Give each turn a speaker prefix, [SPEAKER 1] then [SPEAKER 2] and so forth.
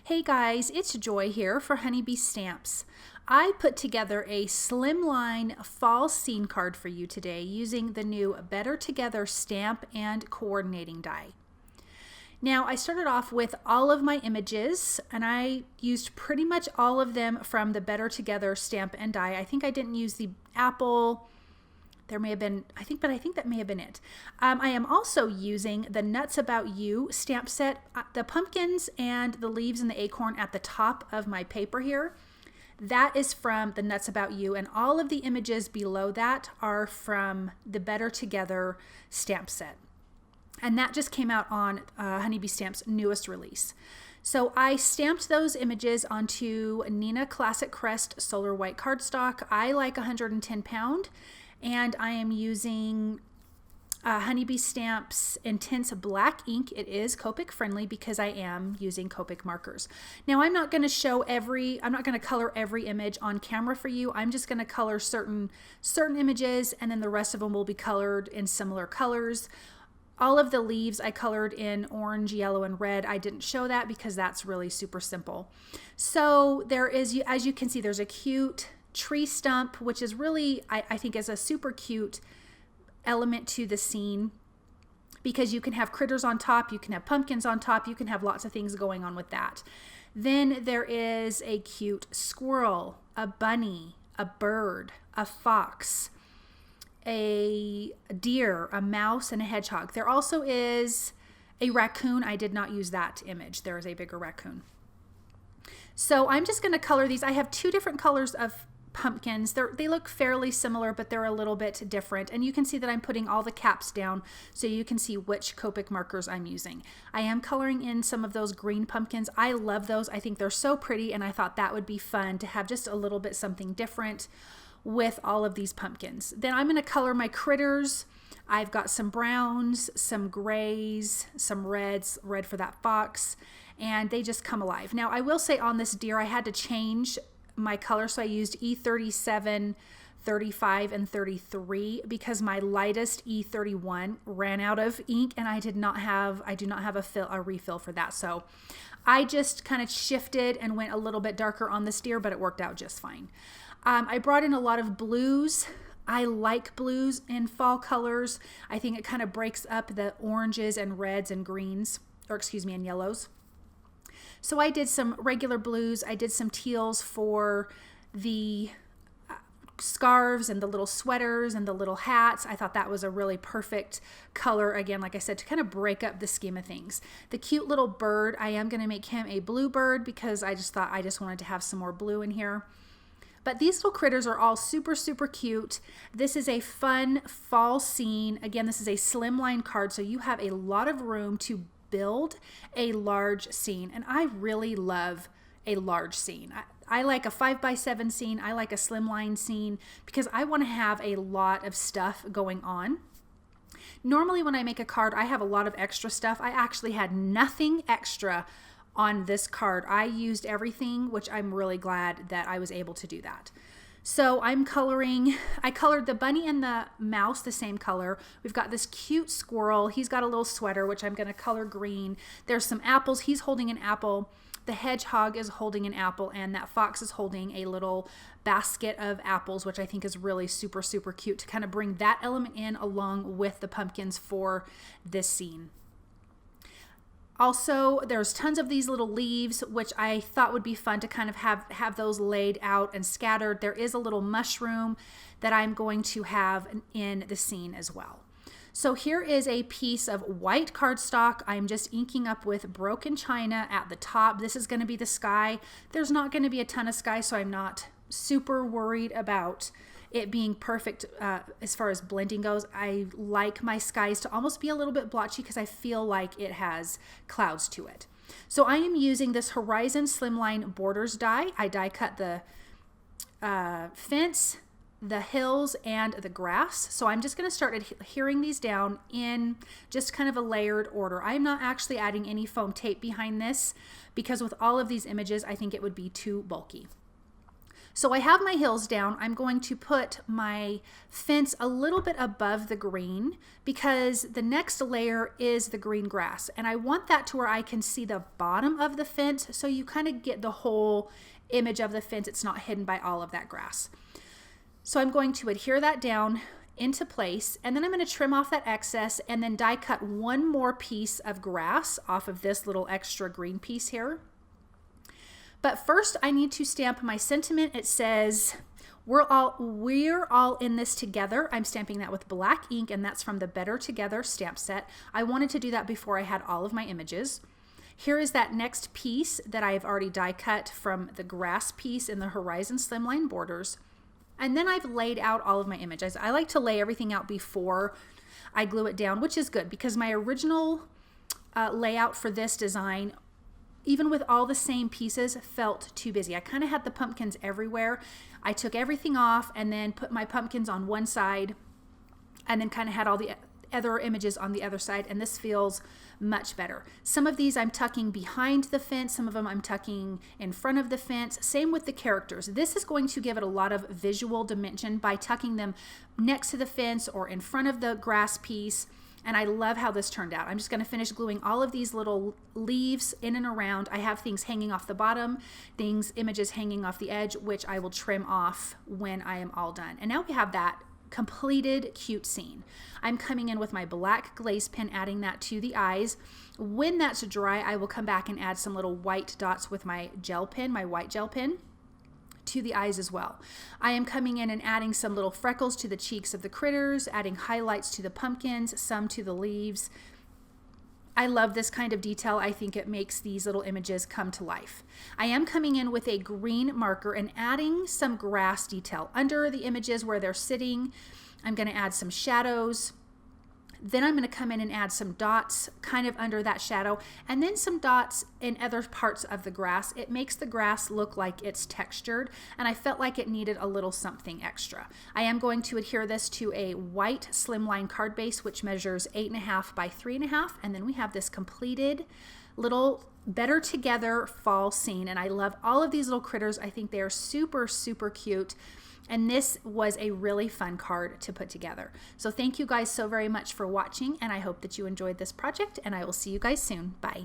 [SPEAKER 1] Hey guys, it's Joy here for Honeybee Stamps. I put together a Slimline fall scene card for you today using the new Better Together stamp and coordinating die. Now I started off with all of my images and I used pretty much all of them from the Better Together stamp and die. I think I didn't use the apple. There may have been, I think that may have been it. I am also using the Nuts About You stamp set, the pumpkins and the leaves and the acorn at the top of my paper here. That is from the Nuts About You, and all of the images below that are from the Better Together stamp set. And that just came out on Honeybee Stamp's newest release. So I stamped those images onto Neenah Classic Crest Solar White cardstock. I like 110 pound. And I am using Honeybee Stamp's Intense Black ink. It is Copic friendly because I am using Copic markers. Now I'm not going to color every image on camera for you. I'm just going to color certain images, and then the rest of them will be colored in similar colors. All of the leaves I colored in orange, yellow, and red. I didn't show that because that's really super simple. So there is, as you can see, there's a cute tree stump, which is really, I think, is a super cute element to the scene because you can have critters on top, you can have pumpkins on top, you can have lots of things going on with that. Then there is a cute squirrel, a bunny, a bird, a fox, a deer, a mouse, and a hedgehog. There also is a raccoon. I did not use that image. There is a bigger raccoon. So I'm just going to color these. I have two different colors of pumpkins. They look fairly similar, but they're a little bit different. And you can see that I'm putting all the caps down so you can see which Copic markers I'm using. I am coloring in some of those green pumpkins. I love those. I think they're so pretty, and I thought that would be fun to have just a little bit something different with all of these pumpkins. Then I'm going to color my critters. I've got some browns, some grays, some reds, red for that fox, and they just come alive. Now I will say on this deer I had to change my color, so I used E37, 35, and 33 because my lightest E31 ran out of ink, and I do not have a refill for that. So I just kind of shifted and went a little bit darker on this deer, but it worked out just fine. I brought in a lot of blues. I like blues in fall colors. I think it kind of breaks up the oranges and reds and greens, or excuse me, and yellows. So I did some regular blues. I did some teals for the scarves and the little sweaters and the little hats. I thought that was a really perfect color, again, like I said, to kind of break up the scheme of things. The cute little bird, I am going to make him a blue bird because I just thought I just wanted to have some more blue in here. But these little critters are all super, super cute. This is a fun fall scene. Again, this is a Slimline card, so you have a lot of room to build a large scene, and I really love a large scene. I like a 5x7 scene. I like a Slimline scene because I want to have a lot of stuff going on. Normally when I make a card, I have a lot of extra stuff. I actually had nothing extra on this card. I used everything, which I'm really glad that I was able to do that. So I colored the bunny and the mouse the same color. We've got this cute squirrel. He's got a little sweater, which I'm going to color green. There's some apples. He's holding an apple. The hedgehog is holding an apple, and that fox is holding a little basket of apples, which I think is really super, super cute to kind of bring that element in along with the pumpkins for this scene. Also, there's tons of these little leaves, which I thought would be fun to kind of have those laid out and scattered. There is a little mushroom that I'm going to have in the scene as well. So here is a piece of white cardstock. I'm just inking up with broken china at the top. This is going to be the sky. There's not going to be a ton of sky, so I'm not super worried about it being perfect as far as blending goes. I like my skies to almost be a little bit blotchy because I feel like it has clouds to it. So I am using this Horizon Slimline Borders die. I die cut the fence, the hills, and the grass. So I'm just going to start adhering these down in just kind of a layered order. I'm not actually adding any foam tape behind this because with all of these images, I think it would be too bulky. So I have my hills down. I'm going to put my fence a little bit above the green because the next layer is the green grass. And I want that to where I can see the bottom of the fence so you kind of get the whole image of the fence. It's not hidden by all of that grass. So I'm going to adhere that down into place, and then I'm going to trim off that excess and then die cut one more piece of grass off of this little extra green piece here. But first I need to stamp my sentiment. It says, we're all in this together. I'm stamping that with black ink, and that's from the Better Together stamp set. I wanted to do that before I had all of my images. Here is that next piece that I've already die cut from the grass piece in the Horizon Slimline borders. And then I've laid out all of my images. I like to lay everything out before I glue it down, which is good because my original layout for this design, even with all the same pieces, felt too busy. I kind of had the pumpkins everywhere. I took everything off and then put my pumpkins on one side and then kind of had all the other images on the other side, and this feels much better. Some of these I'm tucking behind the fence, some of them I'm tucking in front of the fence. Same with the characters. This is going to give it a lot of visual dimension by tucking them next to the fence or in front of the grass piece, and I love how this turned out. I'm just going to finish gluing all of these little leaves in and around. I have things hanging off the bottom, images hanging off the edge, which I will trim off when I am all done. And now we have that completed cute scene. I'm coming in with my black glaze pen, adding that to the eyes. When that's dry, I will come back and add some little white dots with my gel pen, my white gel pen, to the eyes as well. I am coming in and adding some little freckles to the cheeks of the critters, adding highlights to the pumpkins, some to the leaves. I love this kind of detail. I think it makes these little images come to life. I am coming in with a green marker and adding some grass detail under the images where they're sitting. I'm going to add some shadows. Then I'm going to come in and add some dots kind of under that shadow, and then some dots in other parts of the grass. It makes the grass look like it's textured, and I felt like it needed a little something extra. I am going to adhere this to a white Slimline card base, which measures 8.5 by 3.5, and then we have this completed little Better Together fall scene, and I love all of these little critters. I think they are super, super cute. And this was a really fun card to put together. So thank you guys so very much for watching, and I hope that you enjoyed this project, and I will see you guys soon. Bye.